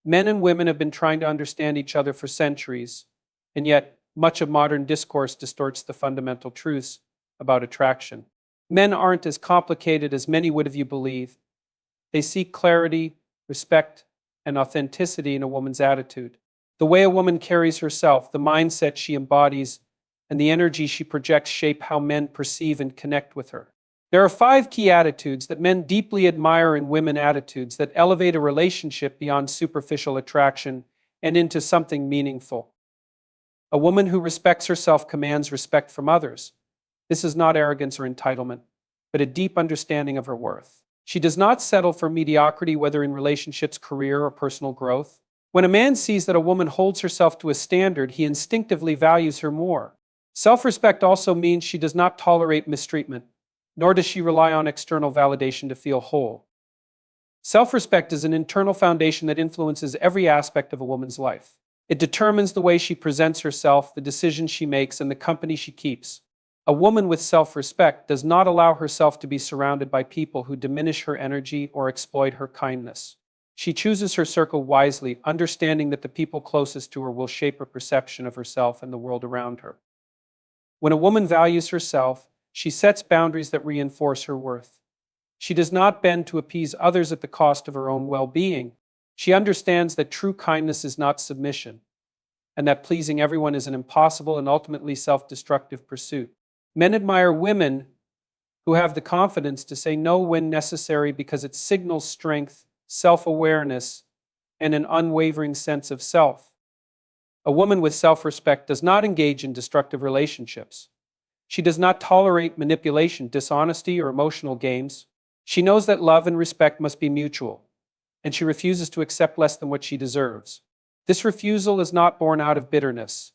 Men and women have been trying to understand each other for centuries, and yet much of modern discourse distorts the fundamental truths about attraction. Men aren't as complicated as many would have you believe. They seek clarity, respect, and authenticity in a woman's attitude. The way a woman carries herself, the mindset she embodies, and the energy she projects shape how men perceive and connect with her. There are 5 key attitudes that men deeply admire in women, attitudes that elevate a relationship beyond superficial attraction and into something meaningful. A woman who respects herself commands respect from others. This is not arrogance or entitlement, but a deep understanding of her worth. She does not settle for mediocrity, whether in relationships, career, or personal growth. When a man sees that a woman holds herself to a standard, he instinctively values her more. Self-respect also means she does not tolerate mistreatment, nor does she rely on external validation to feel whole. Self-respect is an internal foundation that influences every aspect of a woman's life. It determines the way she presents herself, the decisions she makes, and the company she keeps. A woman with self-respect does not allow herself to be surrounded by people who diminish her energy or exploit her kindness. She chooses her circle wisely, understanding that the people closest to her will shape her perception of herself and the world around her. When a woman values herself, she sets boundaries that reinforce her worth. She does not bend to appease others at the cost of her own well-being. She understands that true kindness is not submission, and that pleasing everyone is an impossible and ultimately self-destructive pursuit. Men admire women who have the confidence to say no when necessary because it signals strength, self-awareness, and an unwavering sense of self. A woman with self-respect does not engage in destructive relationships. She does not tolerate manipulation, dishonesty, or emotional games. She knows that love and respect must be mutual, and she refuses to accept less than what she deserves. This refusal is not born out of bitterness,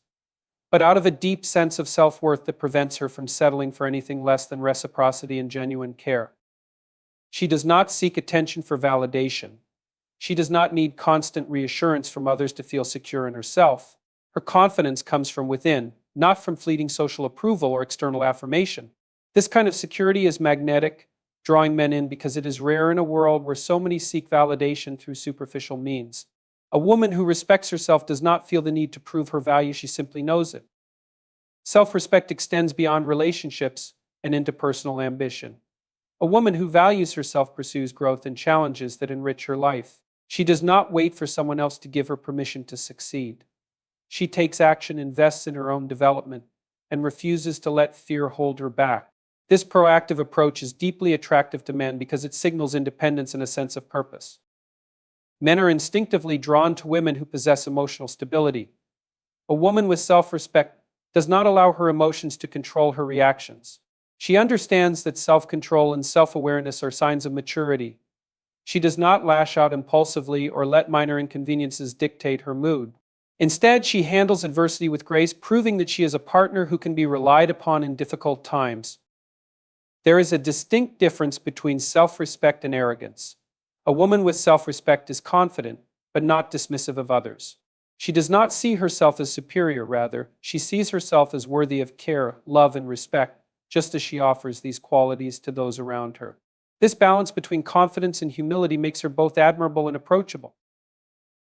but out of a deep sense of self-worth that prevents her from settling for anything less than reciprocity and genuine care. She does not seek attention for validation. She does not need constant reassurance from others to feel secure in herself. Her confidence comes from within, not from fleeting social approval or external affirmation. This kind of security is magnetic, drawing men in because it is rare in a world where so many seek validation through superficial means. A woman who respects herself does not feel the need to prove her value, she simply knows it. Self-respect extends beyond relationships and into personal ambition. A woman who values herself pursues growth and challenges that enrich her life. She does not wait for someone else to give her permission to succeed. She takes action, invests in her own development, and refuses to let fear hold her back. This proactive approach is deeply attractive to men because it signals independence and a sense of purpose. Men are instinctively drawn to women who possess emotional stability. A woman with self-respect does not allow her emotions to control her reactions. She understands that self-control and self-awareness are signs of maturity. She does not lash out impulsively or let minor inconveniences dictate her mood. Instead, she handles adversity with grace, proving that she is a partner who can be relied upon in difficult times. There is a distinct difference between self-respect and arrogance. A woman with self-respect is confident, but not dismissive of others. She does not see herself as superior, rather, she sees herself as worthy of care, love, and respect, just as she offers these qualities to those around her. This balance between confidence and humility makes her both admirable and approachable.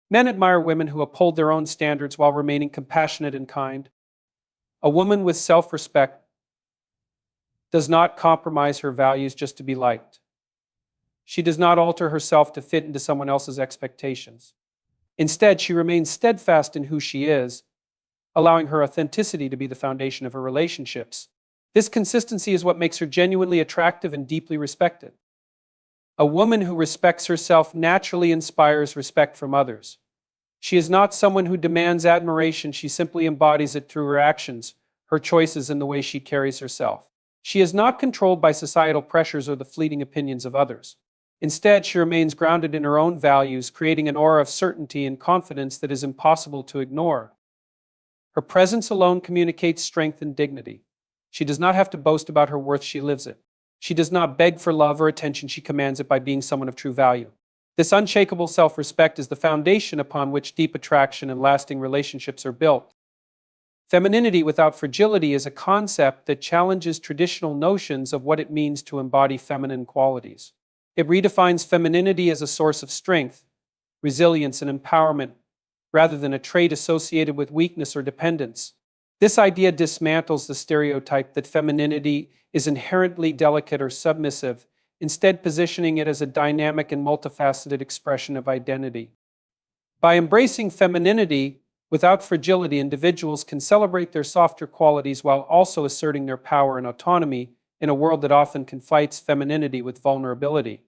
Men admire women who uphold their own standards while remaining compassionate and kind. A woman with self-respect does not compromise her values just to be liked. She does not alter herself to fit into someone else's expectations. Instead, she remains steadfast in who she is, allowing her authenticity to be the foundation of her relationships. This consistency is what makes her genuinely attractive and deeply respected. A woman who respects herself naturally inspires respect from others. She is not someone who demands admiration, she simply embodies it through her actions, her choices, and the way she carries herself. She is not controlled by societal pressures or the fleeting opinions of others. Instead, she remains grounded in her own values, creating an aura of certainty and confidence that is impossible to ignore. Her presence alone communicates strength and dignity. She does not have to boast about her worth, she lives it. She does not beg for love or attention, she commands it by being someone of true value. This unshakable self-respect is the foundation upon which deep attraction and lasting relationships are built. Femininity without fragility is a concept that challenges traditional notions of what it means to embody feminine qualities. It redefines femininity as a source of strength, resilience, and empowerment, rather than a trait associated with weakness or dependence. This idea dismantles the stereotype that femininity is inherently delicate or submissive, instead positioning it as a dynamic and multifaceted expression of identity. By embracing femininity without fragility, individuals can celebrate their softer qualities while also asserting their power and autonomy in a world that often conflates femininity with vulnerability.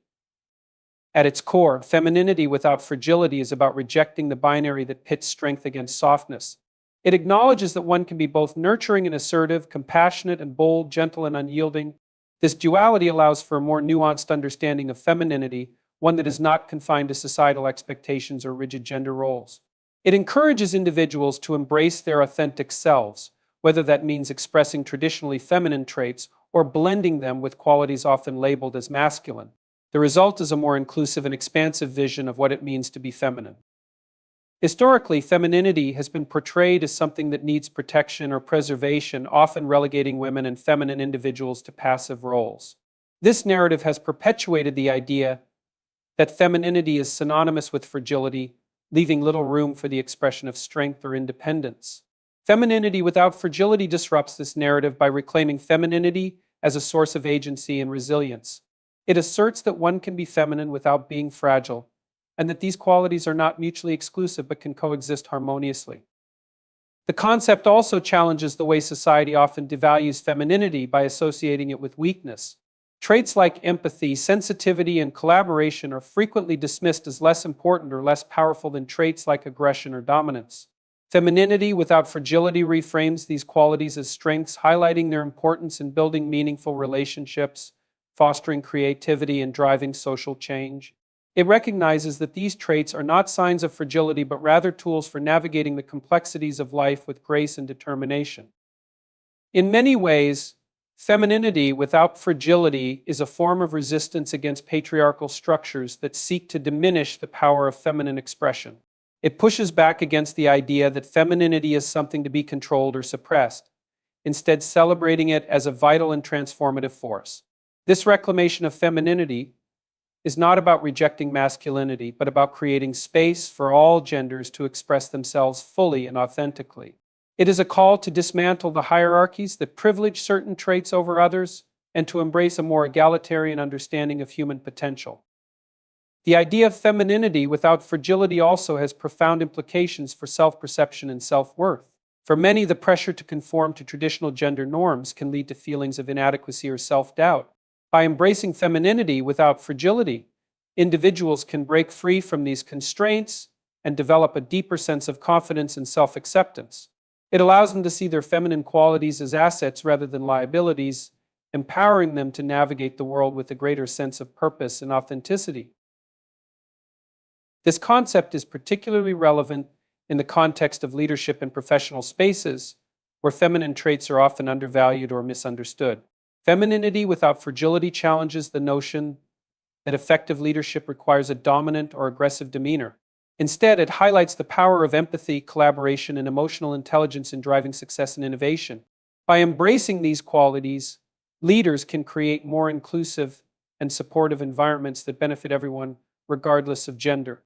At its core, femininity without fragility is about rejecting the binary that pits strength against softness. It acknowledges that one can be both nurturing and assertive, compassionate and bold, gentle and unyielding. This duality allows for a more nuanced understanding of femininity, one that is not confined to societal expectations or rigid gender roles. It encourages individuals to embrace their authentic selves, whether that means expressing traditionally feminine traits or blending them with qualities often labeled as masculine. The result is a more inclusive and expansive vision of what it means to be feminine. Historically, femininity has been portrayed as something that needs protection or preservation, often relegating women and feminine individuals to passive roles. This narrative has perpetuated the idea that femininity is synonymous with fragility, leaving little room for the expression of strength or independence. Femininity without fragility disrupts this narrative by reclaiming femininity as a source of agency and resilience. It asserts that one can be feminine without being fragile, and that these qualities are not mutually exclusive but can coexist harmoniously. The concept also challenges the way society often devalues femininity by associating it with weakness. Traits like empathy, sensitivity, and collaboration are frequently dismissed as less important or less powerful than traits like aggression or dominance. Femininity without fragility reframes these qualities as strengths, highlighting their importance in building meaningful relationships, fostering creativity, and driving social change. It recognizes that these traits are not signs of fragility, but rather tools for navigating the complexities of life with grace and determination. In many ways, femininity without fragility is a form of resistance against patriarchal structures that seek to diminish the power of feminine expression. It pushes back against the idea that femininity is something to be controlled or suppressed, instead celebrating it as a vital and transformative force. This reclamation of femininity is not about rejecting masculinity, but about creating space for all genders to express themselves fully and authentically. It is a call to dismantle the hierarchies that privilege certain traits over others and to embrace a more egalitarian understanding of human potential. The idea of femininity without fragility also has profound implications for self-perception and self-worth. For many, the pressure to conform to traditional gender norms can lead to feelings of inadequacy or self-doubt. By embracing femininity without fragility, individuals can break free from these constraints and develop a deeper sense of confidence and self-acceptance. It allows them to see their feminine qualities as assets rather than liabilities, empowering them to navigate the world with a greater sense of purpose and authenticity. This concept is particularly relevant in the context of leadership in professional spaces, where feminine traits are often undervalued or misunderstood. Femininity without fragility challenges the notion that effective leadership requires a dominant or aggressive demeanor. Instead, it highlights the power of empathy, collaboration, and emotional intelligence in driving success and innovation. By embracing these qualities, leaders can create more inclusive and supportive environments that benefit everyone, regardless of gender.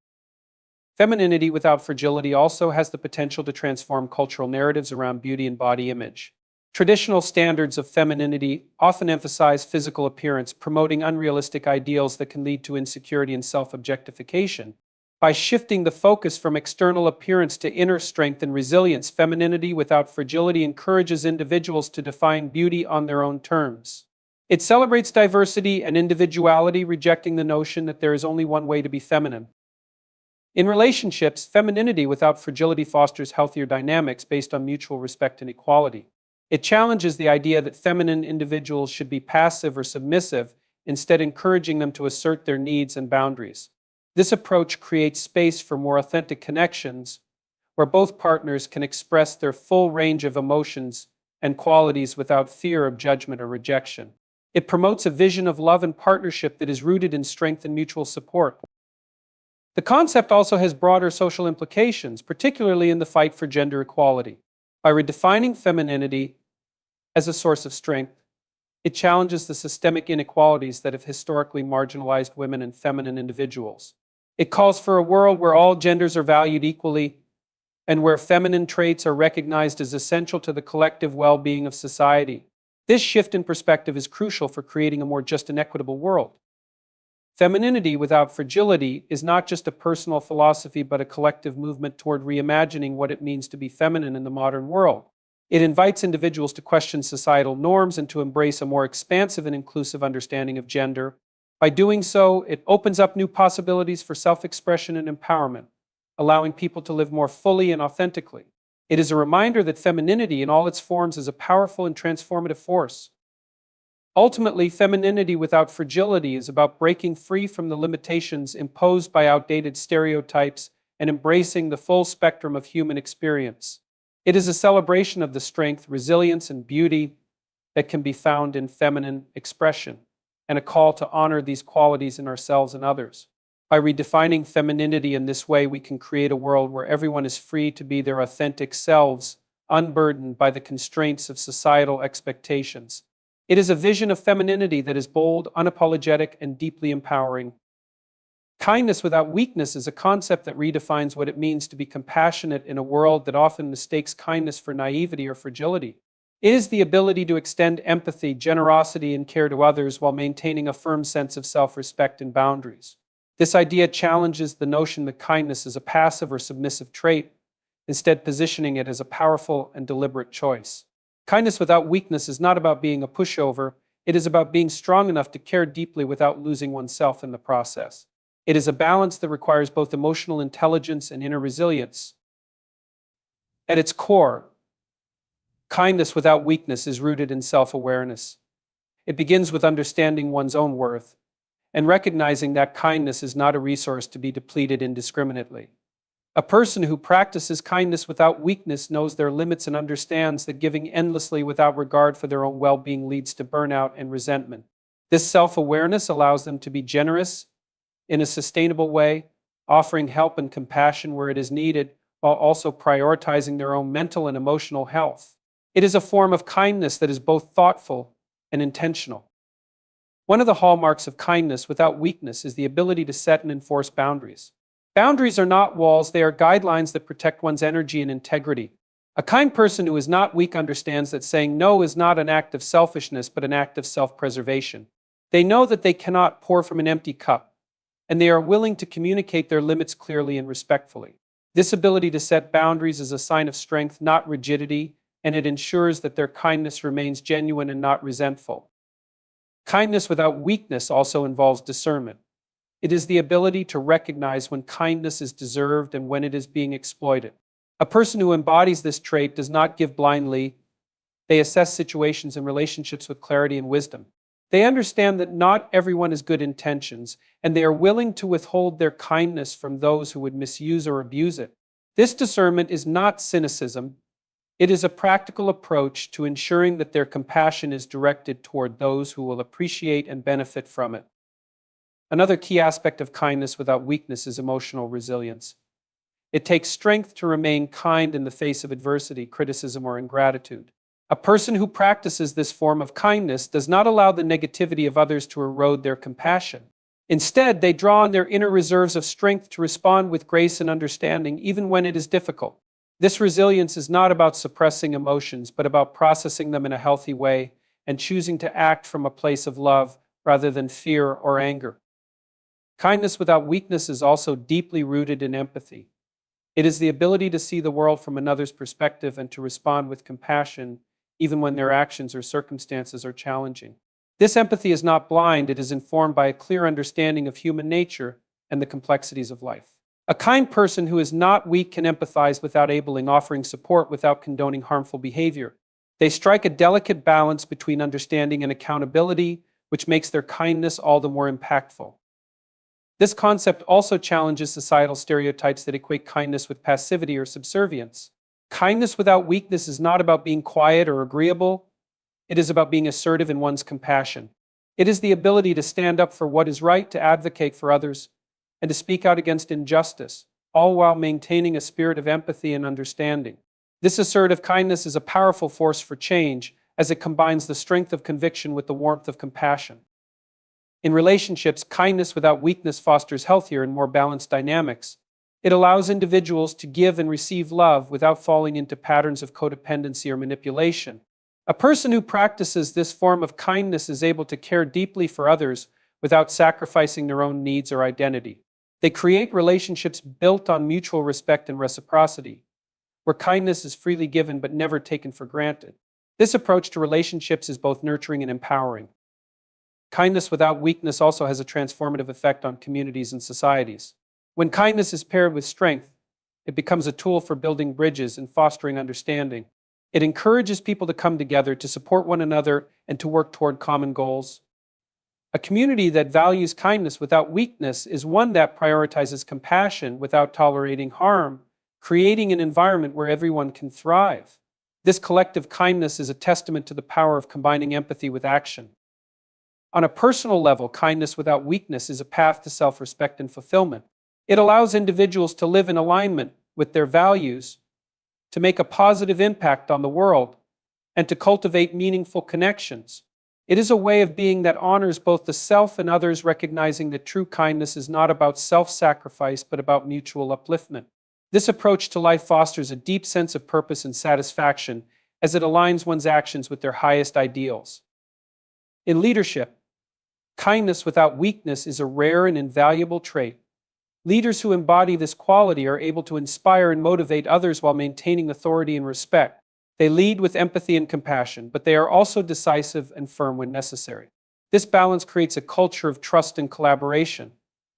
Femininity without fragility also has the potential to transform cultural narratives around beauty and body image. Traditional standards of femininity often emphasize physical appearance, promoting unrealistic ideals that can lead to insecurity and self-objectification. By shifting the focus from external appearance to inner strength and resilience, femininity without fragility encourages individuals to define beauty on their own terms. It celebrates diversity and individuality, rejecting the notion that there is only one way to be feminine. In relationships, femininity without fragility fosters healthier dynamics based on mutual respect and equality. It challenges the idea that feminine individuals should be passive or submissive, instead encouraging them to assert their needs and boundaries. This approach creates space for more authentic connections, where both partners can express their full range of emotions and qualities without fear of judgment or rejection. It promotes a vision of love and partnership that is rooted in strength and mutual support. The concept also has broader social implications, particularly in the fight for gender equality. By redefining femininity as a source of strength, it challenges the systemic inequalities that have historically marginalized women and feminine individuals. It calls for a world where all genders are valued equally and where feminine traits are recognized as essential to the collective well-being of society. This shift in perspective is crucial for creating a more just and equitable world. Femininity without fragility is not just a personal philosophy but a collective movement toward reimagining what it means to be feminine in the modern world. It invites individuals to question societal norms and to embrace a more expansive and inclusive understanding of gender. By doing so, it opens up new possibilities for self-expression and empowerment, allowing people to live more fully and authentically. It is a reminder that femininity in all its forms is a powerful and transformative force. Ultimately, femininity without fragility is about breaking free from the limitations imposed by outdated stereotypes and embracing the full spectrum of human experience. It is a celebration of the strength, resilience, and beauty that can be found in feminine expression, and a call to honor these qualities in ourselves and others. By redefining femininity in this way, we can create a world where everyone is free to be their authentic selves, unburdened by the constraints of societal expectations. It is a vision of femininity that is bold, unapologetic, and deeply empowering. Kindness without weakness is a concept that redefines what it means to be compassionate in a world that often mistakes kindness for naivety or fragility. It is the ability to extend empathy, generosity, and care to others while maintaining a firm sense of self-respect and boundaries. This idea challenges the notion that kindness is a passive or submissive trait, instead positioning it as a powerful and deliberate choice. Kindness without weakness is not about being a pushover, it is about being strong enough to care deeply without losing oneself in the process. It is a balance that requires both emotional intelligence and inner resilience. At its core, kindness without weakness is rooted in self-awareness. It begins with understanding one's own worth and recognizing that kindness is not a resource to be depleted indiscriminately. A person who practices kindness without weakness knows their limits and understands that giving endlessly without regard for their own well-being leads to burnout and resentment. This self-awareness allows them to be generous in a sustainable way, offering help and compassion where it is needed, while also prioritizing their own mental and emotional health. It is a form of kindness that is both thoughtful and intentional. One of the hallmarks of kindness without weakness is the ability to set and enforce boundaries. Boundaries are not walls, they are guidelines that protect one's energy and integrity. A kind person who is not weak understands that saying no is not an act of selfishness, but an act of self-preservation. They know that they cannot pour from an empty cup, and they are willing to communicate their limits clearly and respectfully. This ability to set boundaries is a sign of strength, not rigidity, and it ensures that their kindness remains genuine and not resentful. Kindness without weakness also involves discernment. It is the ability to recognize when kindness is deserved and when it is being exploited. A person who embodies this trait does not give blindly. They assess situations and relationships with clarity and wisdom. They understand that not everyone has good intentions, and they are willing to withhold their kindness from those who would misuse or abuse it. This discernment is not cynicism. It is a practical approach to ensuring that their compassion is directed toward those who will appreciate and benefit from it. Another key aspect of kindness without weakness is emotional resilience. It takes strength to remain kind in the face of adversity, criticism, or ingratitude. A person who practices this form of kindness does not allow the negativity of others to erode their compassion. Instead, they draw on their inner reserves of strength to respond with grace and understanding, even when it is difficult. This resilience is not about suppressing emotions, but about processing them in a healthy way and choosing to act from a place of love rather than fear or anger. Kindness without weakness is also deeply rooted in empathy. It is the ability to see the world from another's perspective and to respond with compassion, even when their actions or circumstances are challenging. This empathy is not blind, it is informed by a clear understanding of human nature and the complexities of life. A kind person who is not weak can empathize without enabling, offering support without condoning harmful behavior. They strike a delicate balance between understanding and accountability, which makes their kindness all the more impactful. This concept also challenges societal stereotypes that equate kindness with passivity or subservience. Kindness without weakness is not about being quiet or agreeable. It is about being assertive in one's compassion. It is the ability to stand up for what is right, to advocate for others, and to speak out against injustice, all while maintaining a spirit of empathy and understanding. This assertive kindness is a powerful force for change, as it combines the strength of conviction with the warmth of compassion. In relationships, kindness without weakness fosters healthier and more balanced dynamics. It allows individuals to give and receive love without falling into patterns of codependency or manipulation. A person who practices this form of kindness is able to care deeply for others without sacrificing their own needs or identity. They create relationships built on mutual respect and reciprocity, where kindness is freely given but never taken for granted. This approach to relationships is both nurturing and empowering. Kindness without weakness also has a transformative effect on communities and societies. When kindness is paired with strength, it becomes a tool for building bridges and fostering understanding. It encourages people to come together, to support one another, and to work toward common goals. A community that values kindness without weakness is one that prioritizes compassion without tolerating harm, creating an environment where everyone can thrive. This collective kindness is a testament to the power of combining empathy with action. On a personal level, kindness without weakness is a path to self-respect and fulfillment. It allows individuals to live in alignment with their values, to make a positive impact on the world, and to cultivate meaningful connections. It is a way of being that honors both the self and others, recognizing that true kindness is not about self-sacrifice, but about mutual upliftment. This approach to life fosters a deep sense of purpose and satisfaction as it aligns one's actions with their highest ideals. In leadership, kindness without weakness is a rare and invaluable trait. Leaders who embody this quality are able to inspire and motivate others while maintaining authority and respect. They lead with empathy and compassion, but they are also decisive and firm when necessary. This balance creates a culture of trust and collaboration,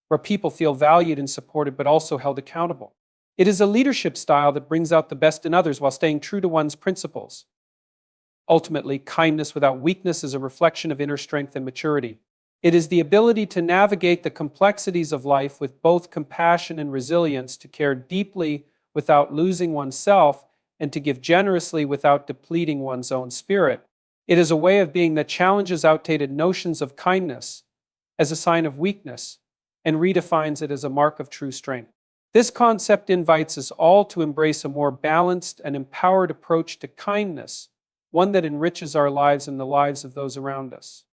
where people feel valued and supported but also held accountable. It is a leadership style that brings out the best in others while staying true to one's principles. Ultimately, kindness without weakness is a reflection of inner strength and maturity. It is the ability to navigate the complexities of life with both compassion and resilience, to care deeply without losing oneself, and to give generously without depleting one's own spirit. It is a way of being that challenges outdated notions of kindness as a sign of weakness and redefines it as a mark of true strength. This concept invites us all to embrace a more balanced and empowered approach to kindness, one that enriches our lives and the lives of those around us.